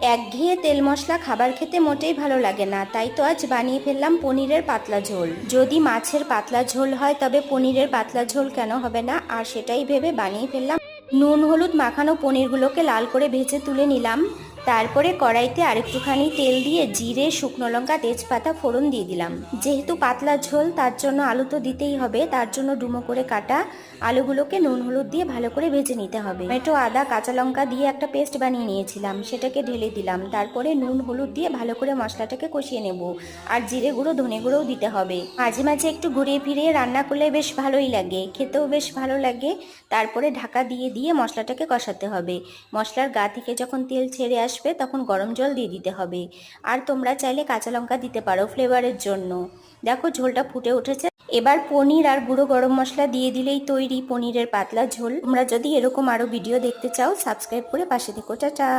একঘেয়ে তেল মশলা খাবার খেতে মোটেই ভালো লাগে না, তাই তো আজ বানিয়ে ফেললাম পনিরের পাতলা ঝোল। যদি মাছের পাতলা ঝোল হয় তবে পনিরের পাতলা ঝোল কেন হবে না, আর সেটাই ভেবে বানিয়ে ফেললাম। নুন হলুদ মাখানো পনিরগুলোকে লাল করে ভেজে তুলে নিলাম। তারপরে কড়াইতে আরেকটুখানি তেল দিয়ে জিরে, শুকনো লঙ্কা, তেজপাতা ফোড়ন দিয়ে দিলাম। যেহেতু পাতলা ঝোল তার জন্য আলু তো দিতেই হবে, তার জন্য ডুমো করে কাটা আলুগুলোকে নুন হলুদ দিয়ে ভালো করে ভেজে নিতে হবে। টমেটো, আদা, কাঁচা লঙ্কা দিয়ে একটা পেস্ট বানিয়ে নিয়েছিলাম, সেটাকে ঢেলে দিলাম। তারপরে নুন হলুদ দিয়ে ভালো করে মশলাটাকে কষিয়ে নেব। আর জিরে গুঁড়ো, ধনে গুঁড়োও দিতে হবে। মাঝে মাঝে একটু ঘুরিয়ে ফিরিয়ে রান্না করলে বেশ ভালোই লাগে, খেতেও বেশ ভালো লাগে। তারপরে ঢাকা দিয়ে দিয়ে মশলাটাকে কষাতে হবে। মশলার গা থেকে যখন তেল ছেড়ে আসবে তখন গরম জল দিয়ে দিতে হবে। আর তোমরা চাইলে কাঁচা লঙ্কা দিতে পারো ফ্লেভারের জন্য। দেখো ঝোলটা ফুটে উঠেছে। এবার পনির আর গুঁড়ো গরম মশলা দিয়ে দিলেই তৈরি পনিরের পাতলা ঝোল। তোমরা যদি এরকম আরো ভিডিও দেখতে চাও সাবস্ক্রাইব করে পাশে থেকো। টাটা।